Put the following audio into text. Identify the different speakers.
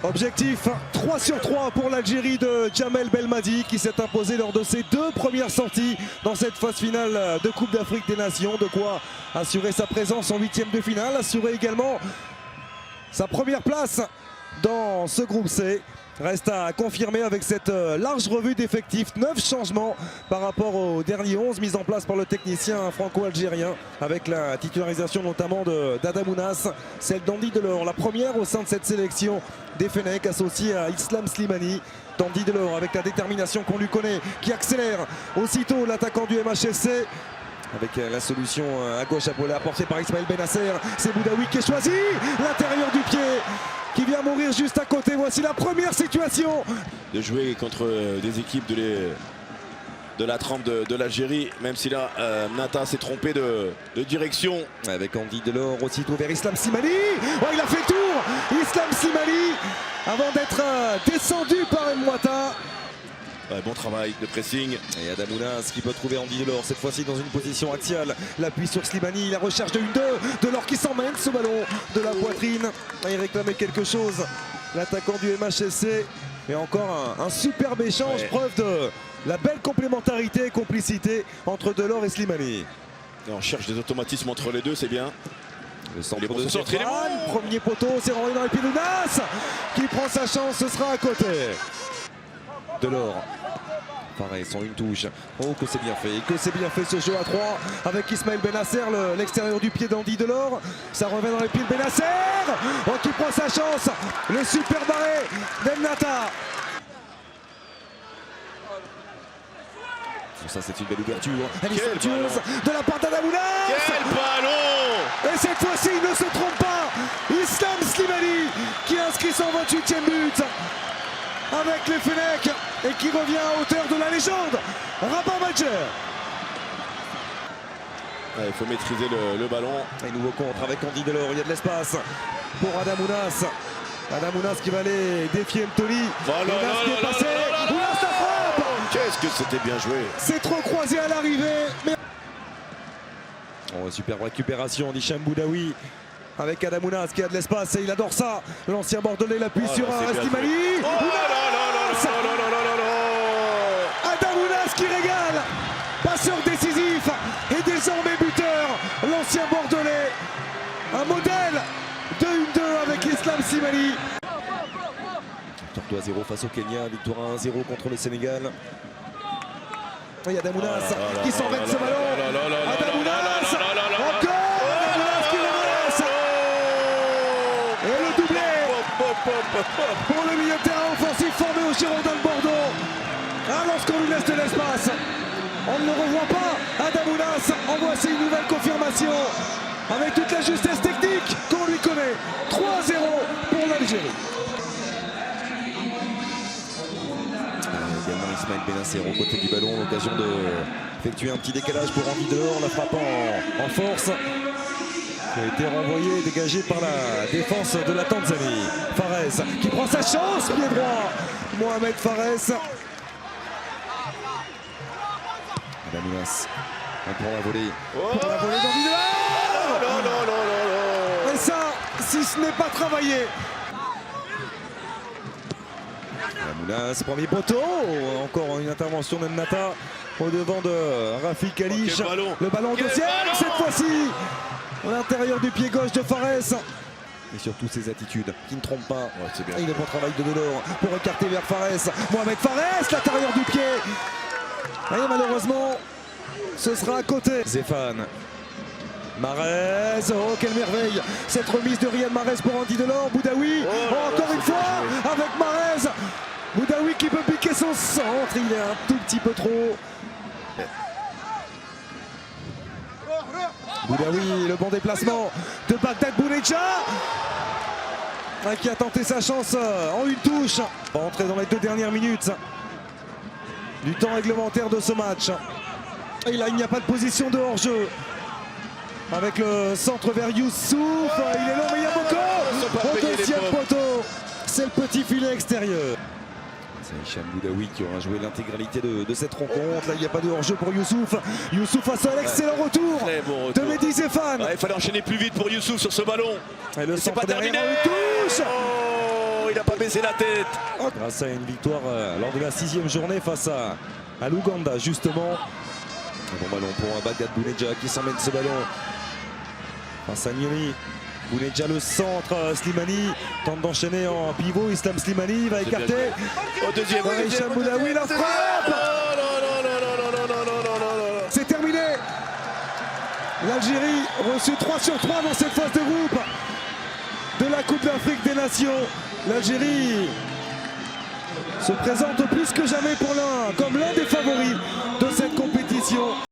Speaker 1: Objectif 3 sur 3 pour l'Algérie de Djamel Belmadi qui s'est imposé lors de ses 2 premières sorties dans cette phase finale de Coupe d'Afrique des Nations. De quoi assurer sa présence en 8e de finale, assurer également sa première place dans ce groupe C. Reste à confirmer avec cette large revue d'effectifs, 9 changements par rapport aux derniers 11 mis en place par le technicien franco-algérien, avec la titularisation notamment d'Adamounas, celle d'Andy Delors, la première au sein de cette sélection des Fennecs, associée à Islam Slimani. Andy Delors avec la détermination qu'on lui connaît, qui accélère aussitôt l'attaquant du MHSC. Avec la solution à gauche apportée par Ismaël Benasser, c'est Boudaoui qui est choisi, l'intérieur du pied qui vient mourir juste à côté. Voici la première situation.
Speaker 2: De jouer contre des équipes de la trempe de l'Algérie, même si là Nata s'est trompé de direction.
Speaker 1: Avec Andy Delors aussitôt vers Islam Slimani. Oh, il a fait le tour, Islam Slimani, avant d'être descendu par Mwata.
Speaker 2: Bon travail de pressing.
Speaker 1: Et Adamounas qui peut trouver Andy Delors, cette fois-ci dans une position axiale. L'appui sur Slimani, la recherche de 1-2. Delors qui s'emmène ce ballon de la poitrine. Il réclamait quelque chose, l'attaquant du MHSC. Mais encore un superbe échange, preuve de la belle complémentarité et complicité entre Delors et Slimani.
Speaker 2: Et on cherche des automatismes entre les deux, c'est bien.
Speaker 1: Le centre de Stéphane, premier poteau, c'est renvoyé dans les pieds de Nas qui prend sa chance, ce sera à côté. Delors, pareil, sans une touche. Oh, que c'est bien fait, que c'est bien fait ce jeu à 3 avec Ismaël Benasser, l'extérieur du pied d'Andy Delors. Ça revient dans les pieds de Benasser, oh, qui prend sa chance. Le super barré d'Ennata. Ça, c'est une belle ouverture. Elle est somptueuse de la part d'Adamounas.
Speaker 2: Quel ballon!
Speaker 1: Et cette fois-ci, il ne se trompe pas. Islam Slimani qui inscrit son 28e but avec les Fennecs et qui revient à hauteur de la légende Rabat Madjer.
Speaker 2: Il faut maîtriser le ballon.
Speaker 1: Et nouveau contre avec Andy Delors, il y a de l'espace pour Adamounas. Adamounas qui va aller défier Mtoli.
Speaker 2: Qu'est-ce que c'était bien joué.
Speaker 1: C'est trop croisé à l'arrivée. Mais... Oh, superbe récupération d'Hicham Boudaoui avec Adamounas qui a de l'espace et il adore ça. L'ancien Bordelais l'appuie sur Slimani. Adamounas qui régale. Passeur décisif et désormais buteur. L'ancien Bordelais. Un modèle de 1-2 avec Islam Slimani. Victoire 2-0 face au Kenya. Victoire 1-0 contre le Sénégal. Il y a Adamounas qui s'en va de ce ballon. Adamounas, encore Adamounas qui remonte. Et le doublé pour le milieu de terrain offensif formé au Girondins de Bordeaux. Lorsqu'on lui laisse de l'espace, on ne le revoit pas. Adamounas en voici une nouvelle confirmation avec toute la justesse technique qu'on lui connaît. 3-0 pour l'Algérie. Également Ismaël Benasser aux côtés du ballon, l'occasion d'effectuer un petit décalage pour Andy Delors, la frappe en force qui a été renvoyée et dégagée par la défense de la Tanzanie. Fares qui prend sa chance, pied droit, Mohamed Fares. Adamounas pour la volée, d'Andy Delors. Et ça, si ce n'est pas travaillé. Adamounas, premier poteau, encore une intervention d'Ennata au devant de Rafik Kalish. Le ballon deuxième, cette fois-ci à l'intérieur du pied gauche de Fares. Et surtout ses attitudes qui ne trompent pas. Et le bon travail de Delors pour écarter vers Fares. Mohamed Fares, l'intérieur du pied. Et malheureusement, ce sera à côté. Zéphane. Mahrez, oh quelle merveille. Cette remise de Riyad Mahrez pour Andy Delors. Boudaoui, encore une fois avec Mahrez. Boudaoui qui peut piquer son centre, il est un tout petit peu trop. Boudaoui, le bon déplacement de Bagdad Bounedjah qui a tenté sa chance en une touche. On va entrer dans les 2 dernières minutes du temps réglementaire de ce match. Et là, il n'y a pas de position de hors-jeu. Avec le centre vers Youssouf, il est long mais il y a Boko au deuxième poteau. C'est le petit filet extérieur. C'est Hicham Boudaoui qui aura joué l'intégralité de cette rencontre. Là, il n'y a pas de hors-jeu pour Youssouf. Youssouf face à l'excellent retour de Mehdi Zéphane.
Speaker 2: Il fallait enchaîner plus vite pour Youssouf sur ce ballon.
Speaker 1: Et le
Speaker 2: c'est pas terminé.
Speaker 1: Touche.
Speaker 2: il n'a pas baissé la tête.
Speaker 1: Grâce à une victoire lors de la 6e journée face à l'Ouganda, justement. Un bon ballon pour Bagdad Bounedjah qui s'emmène ce ballon face à Nioni. Bounedjah le centre, Slimani tente d'enchaîner en pivot, Islam Slimani va écarter.
Speaker 2: Au deuxième,
Speaker 1: Hicham Boudaoui, la frappe. C'est terminé. L'Algérie reçu 3 sur 3 dans cette phase de groupe de la Coupe d'Afrique des Nations. L'Algérie se présente plus que jamais comme l'un des favoris de cette compétition.